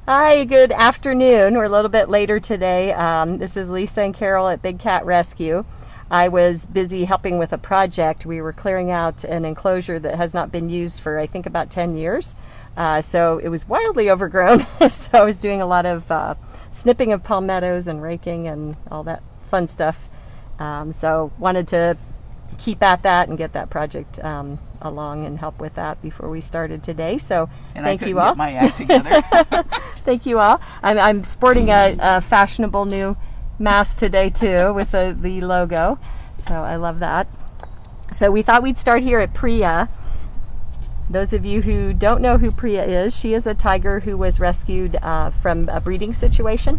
Hi, good afternoon. We're a little bit later today. This is Lisa and Carole at Big Cat Rescue. I was busy helping with a project. We were clearing out an enclosure that has not been used for, I think, about 10 years. So it was wildly overgrown. So I was doing a lot of snipping of palmettos and raking and all that fun stuff. So wanted to keep at that and get that project along and help with that before we started today. So thank you all. Get my act together. Thank you all. I'm sporting a fashionable new mask today too with the logo. So I love that. So we thought we'd start here at Priya. Those of you who don't know who Priya is, she is a tiger who was rescued from a breeding situation.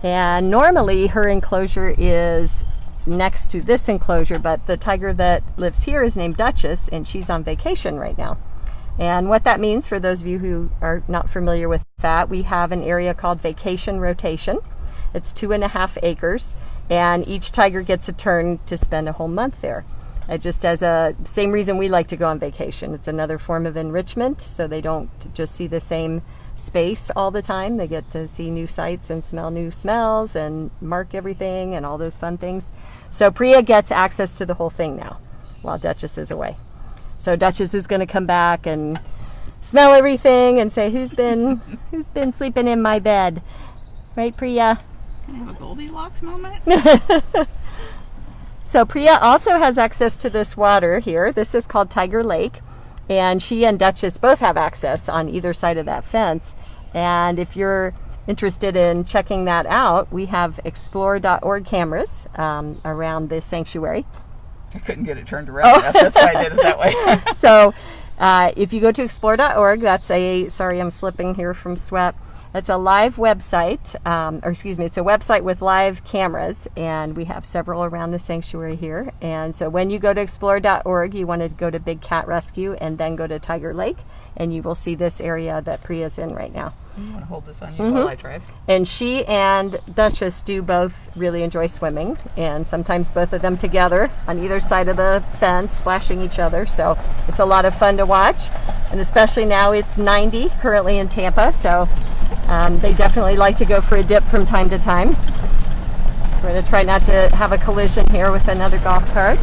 And normally her enclosure is next to this enclosure, but the tiger that lives here is named Duchess, and she's on vacation right now. And what that means, for those of you who are not familiar with that, we have an area called vacation rotation. It's 2.5 acres, and each tiger gets a turn to spend a whole month there. Just as a same reason we like to go on vacation. It's another form of enrichment, so they don't just see the same space all the time. They get to see new sights and smell new smells and mark everything and all those fun things. So Priya gets access to the whole thing now while Duchess is away. So Duchess is going to come back and smell everything and say, who's been sleeping in my bed? Right, Priya? Can I have a Goldilocks moment? So Priya also has access to this water here. This is called Tiger Lake. And she and Duchess both have access on either side of that fence. And if you're interested in checking that out, we have explore.org cameras around the sanctuary. I couldn't get it turned around enough. That's why I did it that way. So if you go to explore.org, that's sorry, I'm slipping here from sweat. It's a live website, it's a website with live cameras, and we have several around the sanctuary here. And so when you go to explore.org, you want to go to Big Cat Rescue and then go to Tiger Lake, and you will see this area that Priya's in right now. You want to hold this on you while I drive? And she and Duchess do both really enjoy swimming, and sometimes both of them together on either side of the fence, splashing each other. So it's a lot of fun to watch, and especially now it's 90 currently in Tampa, so they definitely like to go for a dip from time to time. We're going to try not to have a collision here with another golf cart.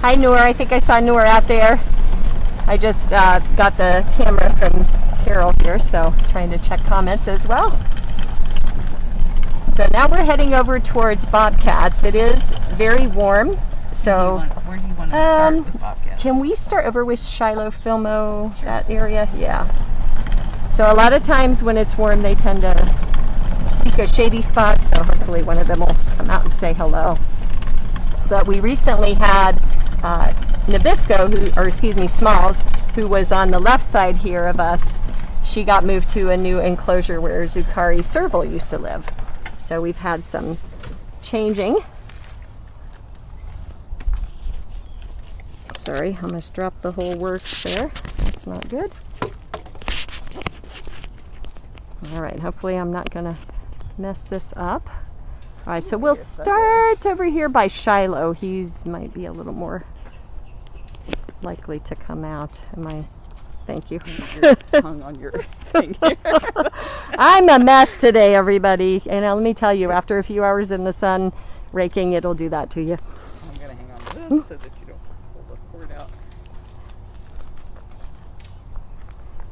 Hi, Noor. I think I saw Noor out there. I just got the camera from Carole here, so trying to check comments as well. So now we're heading over towards Bobcats. It is very warm, so where do you want to start with Bobcats? Can we start over with Shiloh, Filmo, sure. That area? Yeah. So a lot of times when it's warm, they tend to seek a shady spot, so hopefully one of them will come out and say hello. But we recently had Nabisco, Smalls, who was on the left side here of us. She got moved to a new enclosure where Zucari Serval used to live. So we've had some changing. Sorry, I almost dropped the whole works there. That's not good. All right, hopefully I'm not going to mess this up. All right, so we'll start over here by Shiloh. He's might be a little more likely to come out. Thank you. Your tongue on your finger. I'm a mess today, everybody. And let me tell you, after a few hours in the sun raking, it'll do that to you. I'm going to hang on to this so that you don't pull the cord out.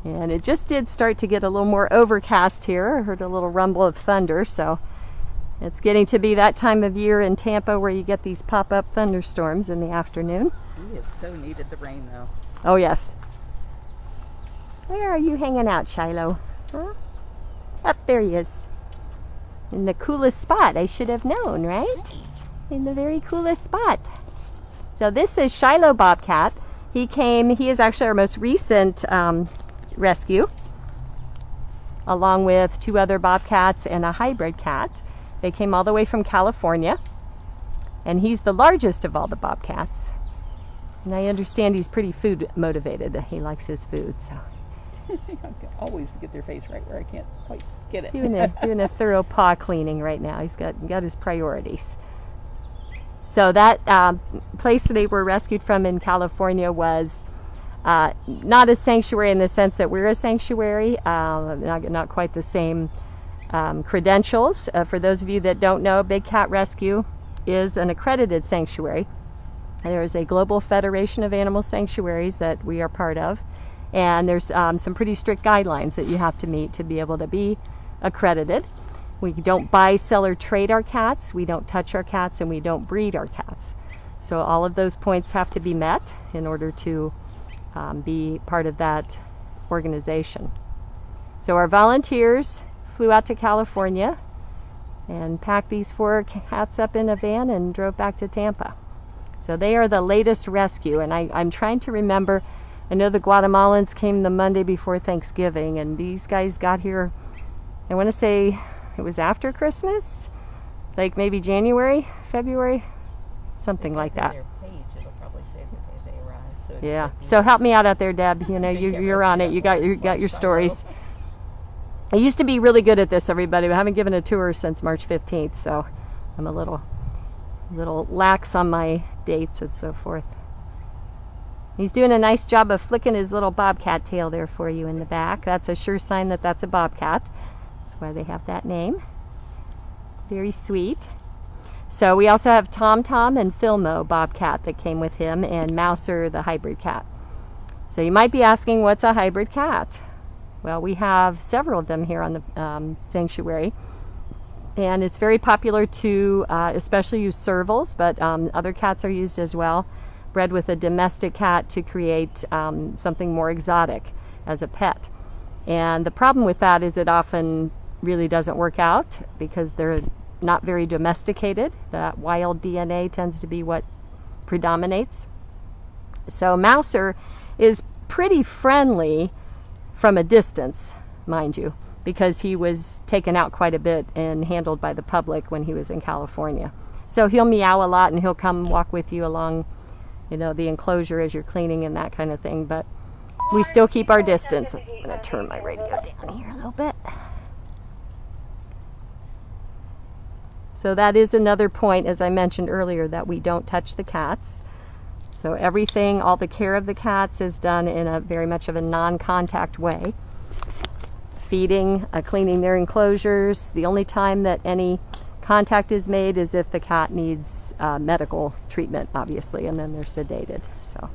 And it just did start to get a little more overcast here. I heard a little rumble of thunder, so it's getting to be that time of year in Tampa where you get these pop-up thunderstorms in the afternoon. We have so needed the rain, though. Oh, yes. Where are you hanging out, Shiloh? Huh? Up there he is. In the coolest spot, I should have known, right? In the very coolest spot. So this is Shiloh Bobcat. He is actually our most recent rescue, along with 2 other Bobcats and a hybrid cat. They came all the way from California, and he's the largest of all the Bobcats. And I understand he's pretty food motivated. He likes his food, so. I can always get their face right where I can't quite get it. Doing a thorough paw cleaning right now. He's got his priorities. So that place they were rescued from in California was Not a sanctuary in the sense that we're a sanctuary, not quite the same credentials. For those of you that don't know, Big Cat Rescue is an accredited sanctuary. There is a global federation of animal sanctuaries that we are part of, and there's some pretty strict guidelines that you have to meet to be able to be accredited. We don't buy, sell, or trade our cats, we don't touch our cats, and we don't breed our cats. So all of those points have to be met in order to be part of that organization. So our volunteers flew out to California and packed these 4 cats up in a van and drove back to Tampa. So they are the latest rescue, and I'm trying to remember. I know the Guatemalans came the Monday before Thanksgiving, and these guys got here, I want to say it was after Christmas, like maybe January, February, something like that. Their page, it'll probably say the day they arrived. So Yeah. So help me out there, Deb. You know, you're on it. You got your stories. I used to be really good at this, everybody. I haven't given a tour since March 15th, so I'm a little lax on my dates and so forth. He's doing a nice job of flicking his little bobcat tail there for you in the back. That's a sure sign that that's a bobcat. That's why they have that name. Very sweet. So we also have Tom Tom and Filmo Bobcat that came with him, and Mouser, the hybrid cat. So you might be asking, what's a hybrid cat? Well, we have several of them here on the sanctuary, and it's very popular to especially use Servals, but other cats are used as well, bred with a domestic cat to create something more exotic as a pet. And the problem with that is it often really doesn't work out because they're not very domesticated. That wild DNA tends to be what predominates. So Mouser is pretty friendly from a distance, mind you, because he was taken out quite a bit and handled by the public when he was in California. So he'll meow a lot and he'll come walk with you along, you know, the enclosure as you're cleaning and that kind of thing, but we still keep our distance. I'm going to turn my radio down here a little bit. So that is another point, as I mentioned earlier, that we don't touch the cats. So everything, all the care of the cats is done in a very much of a non-contact way. Feeding, cleaning their enclosures. The only time that any contact is made is if the cat needs medical treatment, obviously, and then they're sedated. So,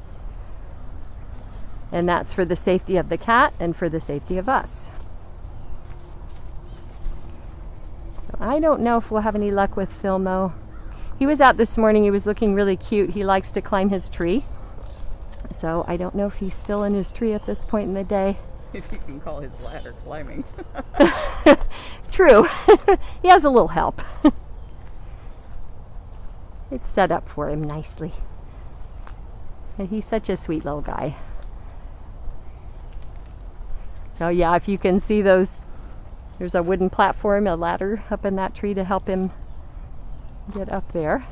and that's for the safety of the cat and for the safety of us. So I don't know if we'll have any luck with Filmo. He was out this morning. He was looking really cute. He likes to climb his tree. So I don't know if he's still in his tree at this point in the day. If you can call his ladder climbing. True. He has a little help. It's set up for him nicely. And he's such a sweet little guy. So yeah, if you can see those, there's a wooden platform, a ladder up in that tree to help him get up there.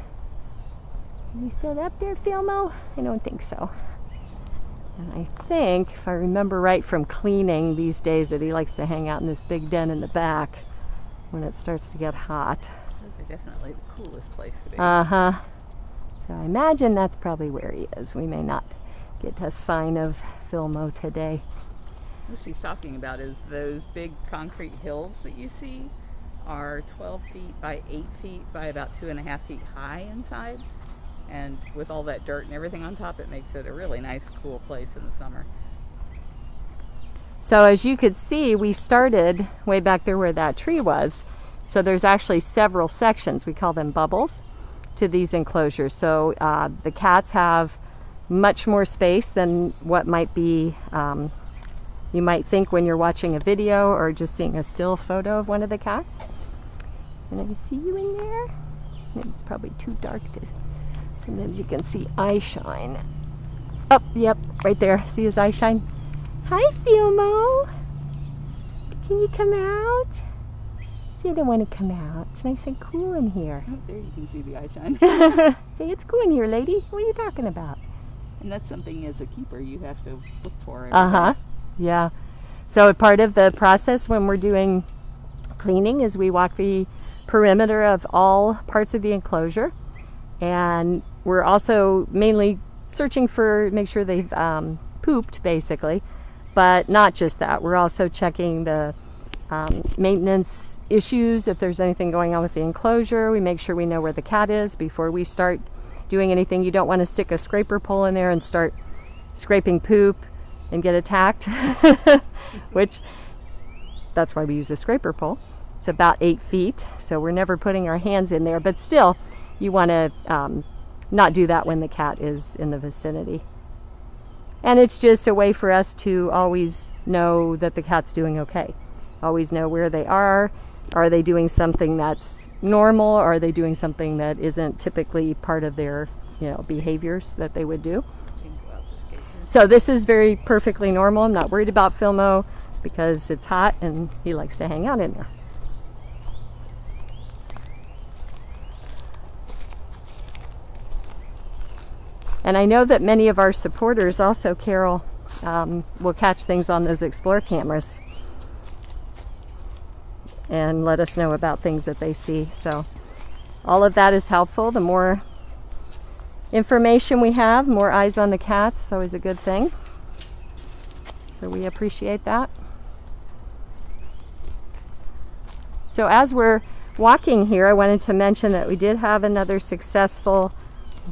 Are you still up there, Filmo? I don't think so. And I think, if I remember right from cleaning these days, that he likes to hang out in this big den in the back when it starts to get hot. Those are definitely the coolest place to be. Uh-huh. So I imagine that's probably where he is. We may not get a sign of Filmo today. What she's talking about is those big concrete hills that you see are 12 feet by 8 feet by about 2.5 feet high inside. And with all that dirt and everything on top, it makes it a really nice, cool place in the summer. So as you could see, we started way back there where that tree was. So there's actually several sections, we call them bubbles, to these enclosures. So the cats have much more space than what might be, you might think when you're watching a video or just seeing a still photo of one of the cats. Can I see you in there? It's probably too dark to... Sometimes you can see eye shine. Oh, yep, right there. See his eye shine? Hi, Filmo. Can you come out? See, I don't want to come out. It's nice and cool in here. Oh, there you can see the eye shine. Say, it's cool in here, lady. What are you talking about? And that's something as a keeper you have to look for. Uh-huh. Yeah. So a part of the process when we're doing cleaning is we walk the perimeter of all parts of the enclosure. And we're also mainly searching for, make sure they've pooped, basically. But not just that. We're also checking the maintenance issues. If there's anything going on with the enclosure, we make sure we know where the cat is before we start doing anything. You don't want to stick a scraper pole in there and start scraping poop and get attacked, which that's why we use a scraper pole. It's about 8 feet, so we're never putting our hands in there, but still you want to not do that when the cat is in the vicinity. And it's just a way for us to always know that the cat's doing okay. Always know where they are. Are they doing something that's normal? Or are they doing something that isn't typically part of their, behaviors that they would do? So this is very perfectly normal. I'm not worried about Filmo because it's hot and he likes to hang out in there. And I know that many of our supporters also, Carole, will catch things on those Explore cameras and let us know about things that they see. So all of that is helpful. The more information we have, more eyes on the cats, is always a good thing. So we appreciate that. So as we're walking here, I wanted to mention that we did have another successful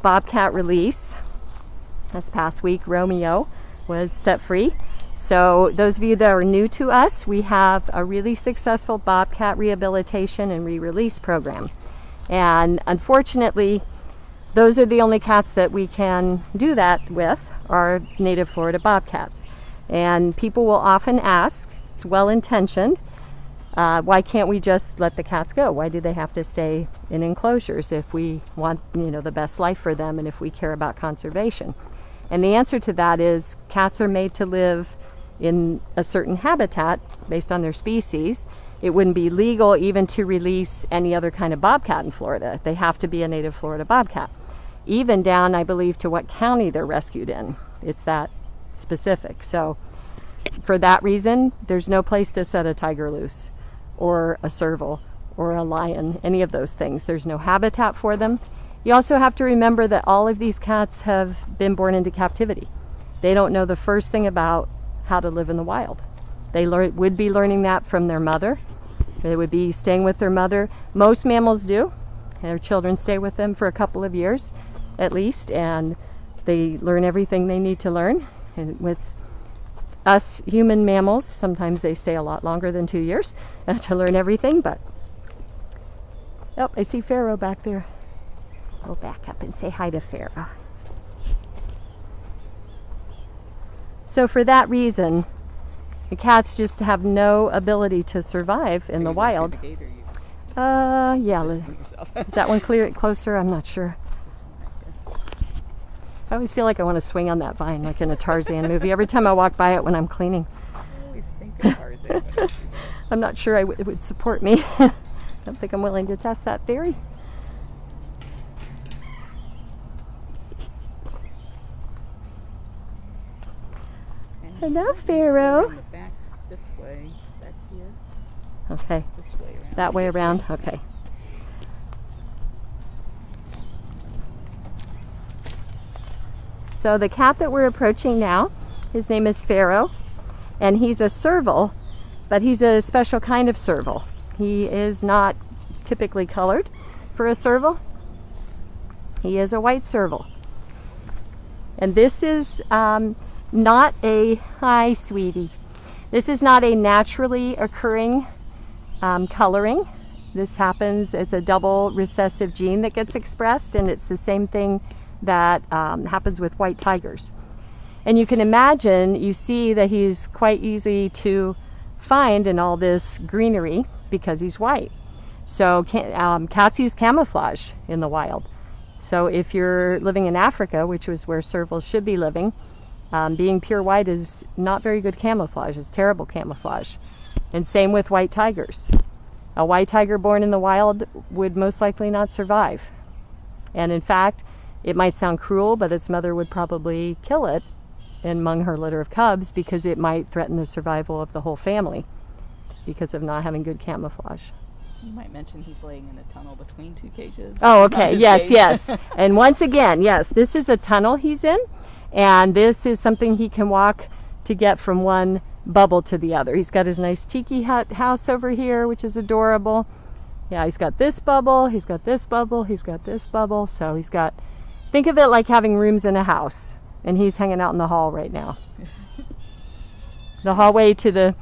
Bobcat release. This past week, Romeo was set free. So those of you that are new to us, we have a really successful Bobcat rehabilitation and re-release program. And unfortunately, those are the only cats that we can do that with, are native Florida Bobcats. And people will often ask, it's well-intentioned, why can't we just let the cats go? Why do they have to stay in enclosures if we want, the best life for them and if we care about conservation? And the answer to that is cats are made to live in a certain habitat based on their species. It wouldn't be legal even to release any other kind of bobcat in Florida. They have to be a native Florida bobcat. Even down, I believe, to what county they're rescued in. It's that specific. So for that reason, there's no place to set a tiger loose or a serval or a lion, any of those things. There's no habitat for them. You also have to remember that all of these cats have been born into captivity. They don't know the first thing about how to live in the wild. They would be learning that from their mother. They would be staying with their mother. Most mammals do. Their children stay with them for a couple of years at least, and they learn everything they need to learn. And with us human mammals, sometimes they stay a lot longer than 2 years to learn everything, but I see Pharaoh back there. Go back up and say hi to Pharaoh. So for that reason, the cats just have no ability to survive in the wild. Yeah. Is that one closer? I'm not sure. I always feel like I want to swing on that vine like in a Tarzan movie every time I walk by it when I'm cleaning. I always think of Tarzan. I'm not sure it would support me. I don't think I'm willing to test that theory. Hello, Pharaoh. Back this way, back here. Okay. This way around. That way around? Okay. So the cat that we're approaching now, his name is Pharaoh, and he's a serval, but he's a special kind of serval. He is not typically colored for a serval. He is a white serval. And this is not a, hi sweetie, this is not a naturally occurring coloring. This happens, it's a double recessive gene that gets expressed, and it's the same thing that happens with white tigers. And you can imagine, you see that he's quite easy to find in all this greenery because he's white. So cats use camouflage in the wild. So if you're living in Africa, which is where servals should be living, being pure white is not very good camouflage. It's terrible camouflage. And same with white tigers. A white tiger born in the wild would most likely not survive. And in fact, it might sound cruel, but its mother would probably kill it among her litter of cubs because it might threaten the survival of the whole family because of not having good camouflage. You might mention he's laying in a tunnel between two cages. Oh, okay. Yes, yes. And once again, yes, this is a tunnel he's in. And this is something he can walk to get from one bubble to the other. He's got his nice tiki hut house over here, which is adorable. Yeah, he's got this bubble, he's got this bubble, he's got this bubble. So he's got, think of it like having rooms in a house. And he's hanging out in the hall right now. The hallway to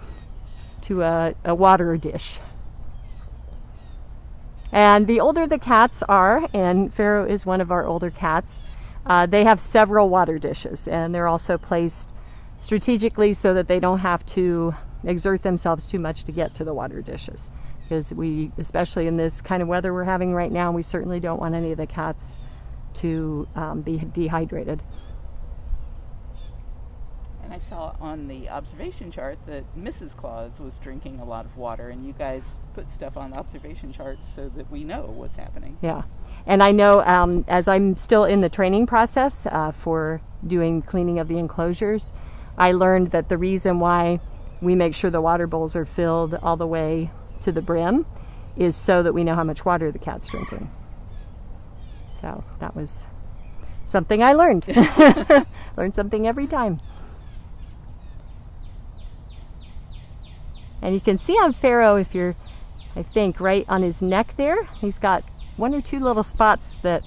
a water dish. And the older the cats are, and Pharaoh is one of our older cats, they have several water dishes, and they're also placed strategically so that they don't have to exert themselves too much to get to the water dishes. Because we, especially in this kind of weather we're having right now, we certainly don't want any of the cats to be dehydrated. And I saw on the observation chart that Mrs. Claus was drinking a lot of water, and you guys put stuff on the observation charts so that we know what's happening. Yeah, and I know as I'm still in the training process for doing cleaning of the enclosures, I learned that the reason why we make sure the water bowls are filled all the way to the brim is so that we know how much water the cat's drinking. So that was something I learned. Learn something every time. And you can see on Pharaoh, if you're, I think, right on his neck there, he's got one or two little spots that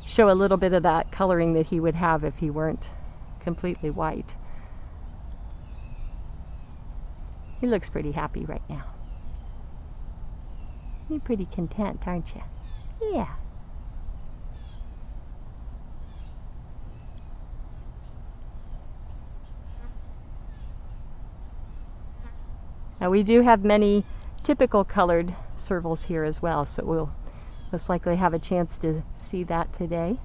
show a little bit of that coloring that he would have if he weren't completely white. He looks pretty happy right now. You're pretty content, aren't you? Yeah. Now we do have many typical colored servals here as well, so we'll most likely have a chance to see that today.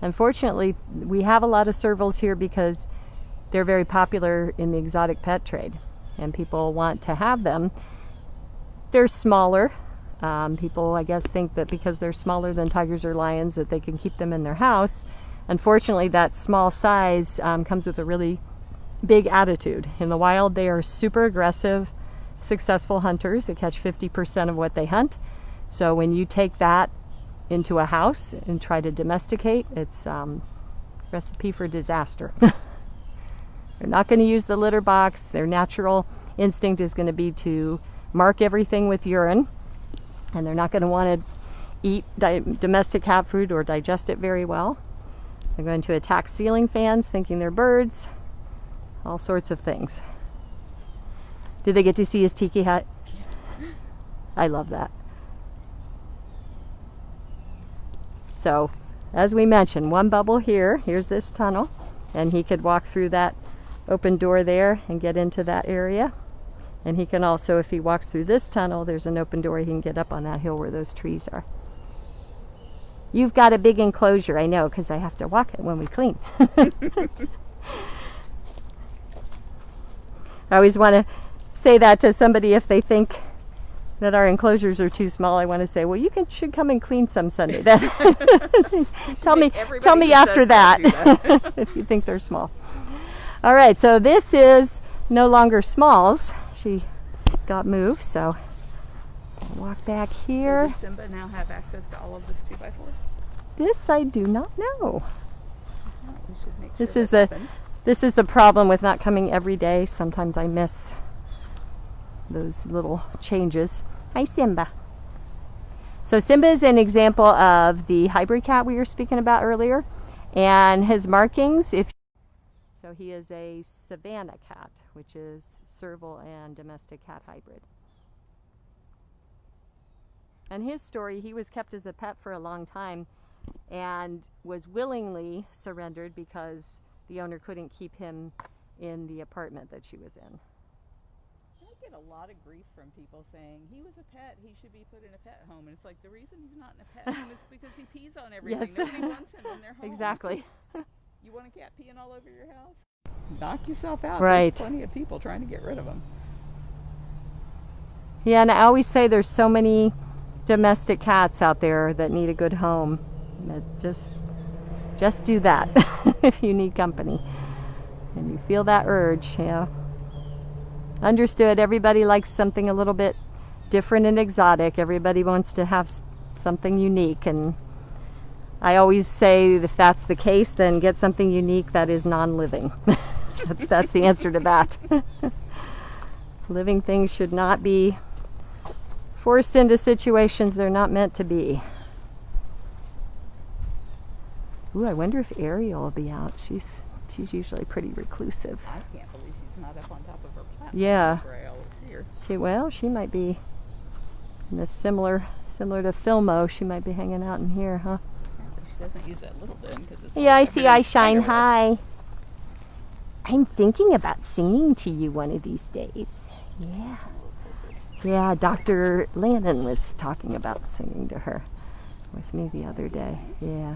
Unfortunately, we have a lot of servals here because they're very popular in the exotic pet trade, and people want to have them. They're smaller. People, I guess, think that because they're smaller than tigers or lions that they can keep them in their house. Unfortunately, that small size comes with a really big attitude. In the wild, they are super aggressive, successful hunters. They catch 50% of what they hunt. So when you take that into a house and try to domesticate, it's recipe for disaster. They're not going to use the litter box. Their natural instinct is going to be to mark everything with urine, and they're not going to want to eat domestic cat food or digest it very well. They're going to attack ceiling fans thinking they're birds. All sorts of things. Did they get to see his tiki hut? I love that. So, as we mentioned, one bubble here. Here's this tunnel, and he could walk through that open door there and get into that area. And he can also, if he walks through this tunnel, there's an open door, he can get up on that hill where those trees are. You've got a big enclosure, I know, because I have to walk it when we clean. I always want to say that to somebody if they think that our enclosures are too small. I want to say, well, you should come and clean some Sunday. Tell me after that if you think they're small. All right, so this is no longer Smalls. She got moved, so I'll walk back here. Does Simba now have access to all of this 2x4? This I do not know. We should make sure This is the problem with not coming every day. Sometimes I miss those little changes. Hi, Simba. So Simba is an example of the hybrid cat we were speaking about earlier. And his markings, so he is a Savannah cat, which is Serval and domestic cat hybrid. And his story, he was kept as a pet for a long time and was willingly surrendered because the owner couldn't keep him in the apartment that she was in. I get a lot of grief from people saying, he was a pet, he should be put in a pet home. And it's like, the reason he's not in a pet home is because he pees on everything. Yes. Nobody wants him in their home. Exactly. You want a cat peeing all over your house? Knock yourself out. Right. There's plenty of people trying to get rid of them. Yeah, and I always say there's so many domestic cats out there that need a good home. Just do that if you need company and you feel that urge. Yeah, understood. Everybody likes something a little bit different and exotic. Everybody wants to have something unique, and I always say if that's the case, then get something unique that is non-living. That's the answer to that. Living things should not be forced into situations they're not meant to be. Ooh, I wonder if Ariel will be out. She's usually pretty reclusive. I can't believe she's not up on top of her platform. Yeah. That's where I always see her. She might be in a similar to Filmo. She might be hanging out in here, huh? She doesn't use that little bin because it's. Yeah, I see I shine. Hi. I'm thinking about singing to you one of these days. Yeah. Yeah, Dr. Lannon was talking about singing to her with me the other day. Yeah.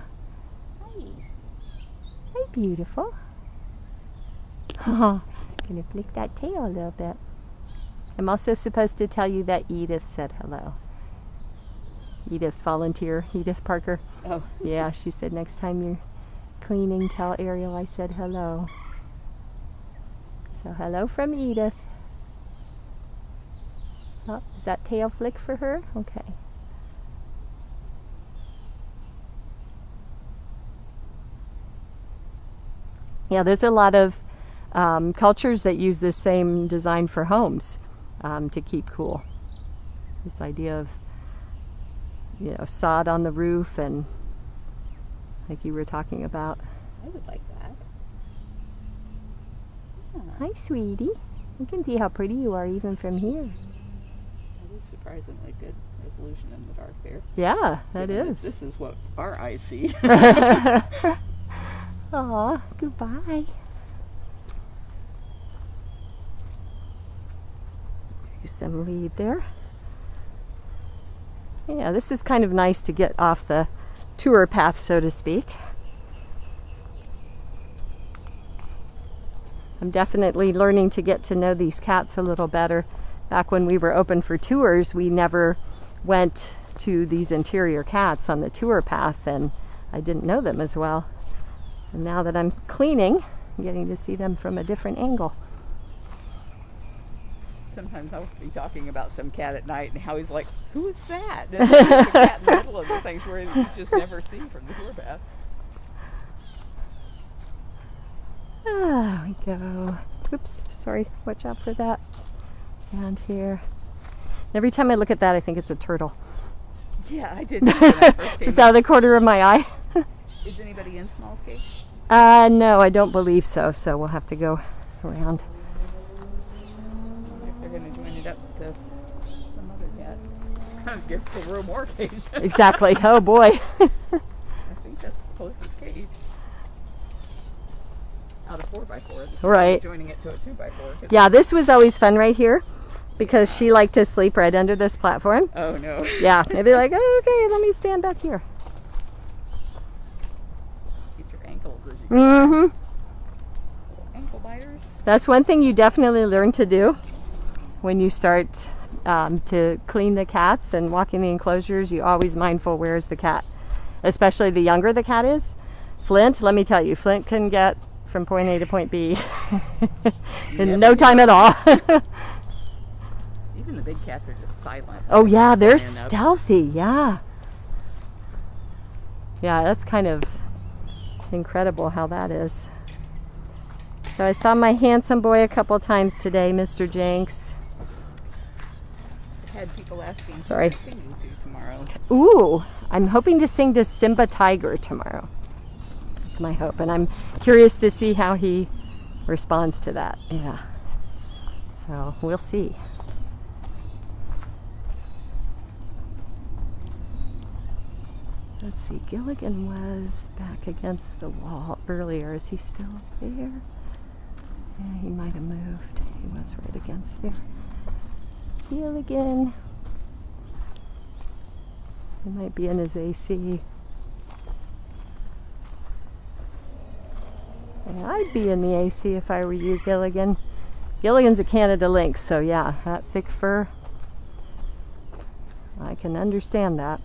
Hi, beautiful. Gonna flick that tail a little bit. I'm also supposed to tell you that Edith said hello. Edith, volunteer, Edith Parker. Oh. Yeah, she said next time you're cleaning, tell Ariel I said hello. So hello from Edith. Oh, is that tail flick for her? Okay. Yeah, there's a lot of cultures that use this same design for homes to keep cool. This idea of, sod on the roof and like you were talking about. I would like that. Yeah. Hi, sweetie. You can see how pretty you are even from here. That is surprisingly good resolution in the dark there. Yeah, that is. This is what our eyes see. Aw, goodbye. There's some lead there. Yeah, this is kind of nice to get off the tour path, so to speak. I'm definitely learning to get to know these cats a little better. Back when we were open for tours, we never went to these interior cats on the tour path, and I didn't know them as well. And now that I'm cleaning, I'm getting to see them from a different angle. Sometimes I'll be talking about some cat at night and how he's like, who is that? And there's a cat in the middle of the sanctuary that you just never see from the tour path. Ah, we go. Oops, sorry, watch out for that. Around here. Every time I look at that, I think it's a turtle. Yeah, I did. When I first came Just out of the corner of my eye. Is anybody in small scale? No, I don't believe so, so we'll have to go around. I wonder if they're going to join it up to some other cat. Kind of gives the room more cage. Exactly. Oh boy. I think that's the closest cage. Out of 4x4. Right. Joining it to a 2x4. Yeah, this was always fun right here because she liked to sleep right under this platform. Oh no. Yeah, they'd be like, oh, okay, let me stand back here. Keep your ankles as you go. Mm-hmm. Ankle biters. That's one thing you definitely learn to do when you start to clean the cats and walking the enclosures. You're always mindful, where's the cat? Especially the younger the cat is. Flint, let me tell you, Flint can get from point A to point B in no time at all. Even the big cats are just silent. Oh yeah, they're Flying up. stealthy, yeah. Yeah, that's kind of incredible how that is. So I saw my handsome boy a couple times today, Mr. Jenks. I've had people asking Sorry. who they're singing to tomorrow. Ooh, I'm hoping to sing to Simba Tiger tomorrow. That's my hope, and I'm curious to see how he responds to that. Yeah. So we'll see. Let's see, Gilligan was back against the wall earlier. Is he still there? Yeah, he might have moved. He was right against there. Gilligan. He might be in his AC. Yeah, I'd be in the AC if I were you, Gilligan. Gilligan's a Canada Lynx, so yeah, that thick fur. I can understand that.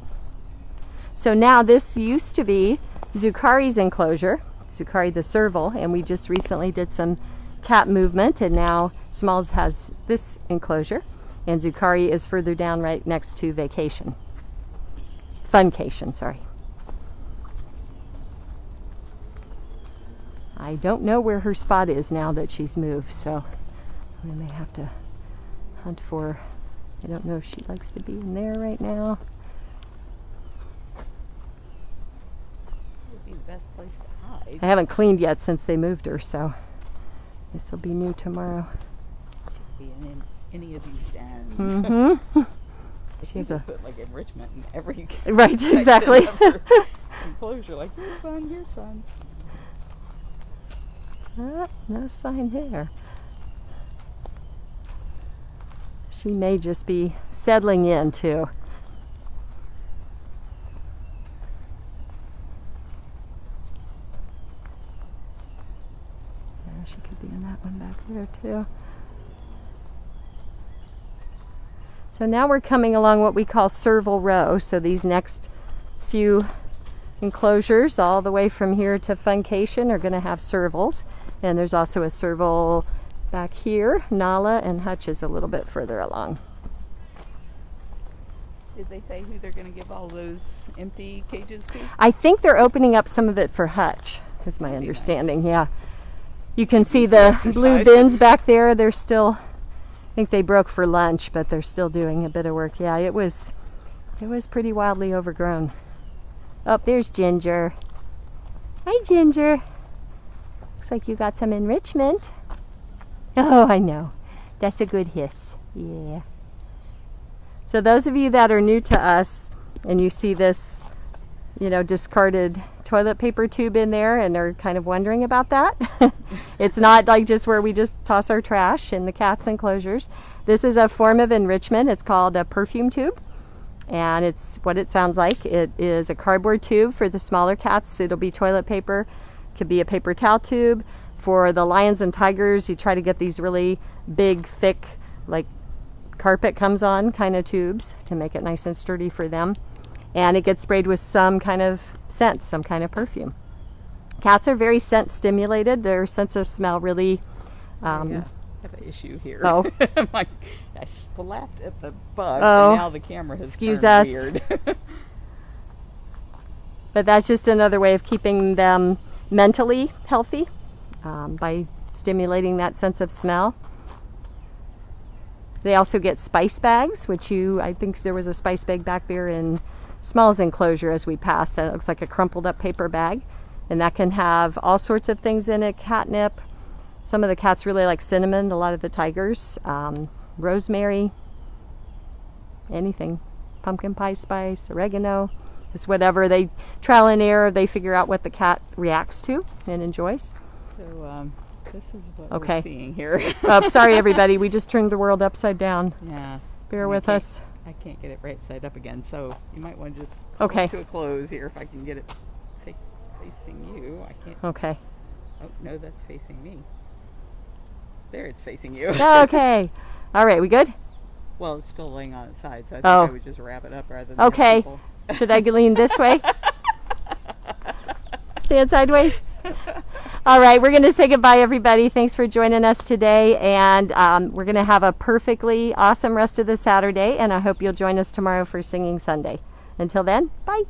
So now this used to be Zucari's enclosure, Zucari the Serval, and we just recently did some cat movement, and now Smalls has this enclosure, and Zucari is further down right next to Vacation. Funcation, sorry. I don't know where her spot is now that she's moved, so we may have to hunt for her. I don't know if she likes to be in there right now. Would be the best place to hide. I haven't cleaned yet since they moved her, so this will be new tomorrow. She could be in any of these dens. Mm-hmm. She has put like enrichment in every Right, exactly. enclosure. Like, here's fun, here's fun. No sign there. She may just be settling in too. Yeah, she could be in that one back there too. So now we're coming along what we call Serval row. So these next few enclosures all the way from here to Funcation are going to have servals. And there's also a serval back here. Nala and Hutch is a little bit further along. Did they say who they're going to give all those empty cages to? I think they're opening up some of it for Hutch, is my understanding. Nice. Yeah. You can see the blue bins back there. They're still, I think they broke for lunch, but they're still doing a bit of work. Yeah, it was pretty wildly overgrown. Oh, there's Ginger. Hi, Ginger. Looks like you got some enrichment. Oh, I know. That's a good hiss. Yeah. So those of you that are new to us and you see this, discarded toilet paper tube in there and are kind of wondering about that, it's not like just where we just toss our trash in the cats' enclosures. This is a form of enrichment. It's called a perfume tube. And it's what it sounds like. It is a cardboard tube for the smaller cats. It'll be toilet paper. Could be a paper towel tube. For the lions and tigers, you try to get these really big, thick, like carpet comes on kind of tubes to make it nice and sturdy for them. And it gets sprayed with some kind of scent, some kind of perfume. Cats are very scent stimulated. Their sense of smell really... I have an issue here. Oh. I slapped at the bug, and now the camera has turned weird. But that's just another way of keeping them mentally healthy by stimulating that sense of smell. They also get spice bags, which I think there was a spice bag back there in Small's enclosure as we passed. That looks like a crumpled up paper bag. And that can have all sorts of things in it, catnip. Some of the cats really like cinnamon, a lot of the tigers. Rosemary, anything. Pumpkin pie spice, oregano. Just whatever they trial and error, they figure out what the cat reacts to and enjoys. So this is what we're seeing here. Oh, sorry everybody, we just turned the world upside down. Yeah. Bear with us. I can't get it right side up again, so you might want to just come to a close here if I can get it facing you. I can't. Okay. Oh, no, that's facing me. There, it's facing you. Okay. All right, we good? Well, it's still laying on its side, so I think I would just wrap it up rather than Okay. Should I lean this way? Stand sideways? All right, we're going to say goodbye, everybody. Thanks for joining us today, and we're going to have a perfectly awesome rest of the Saturday, and I hope you'll join us tomorrow for Singing Sunday. Until then, bye.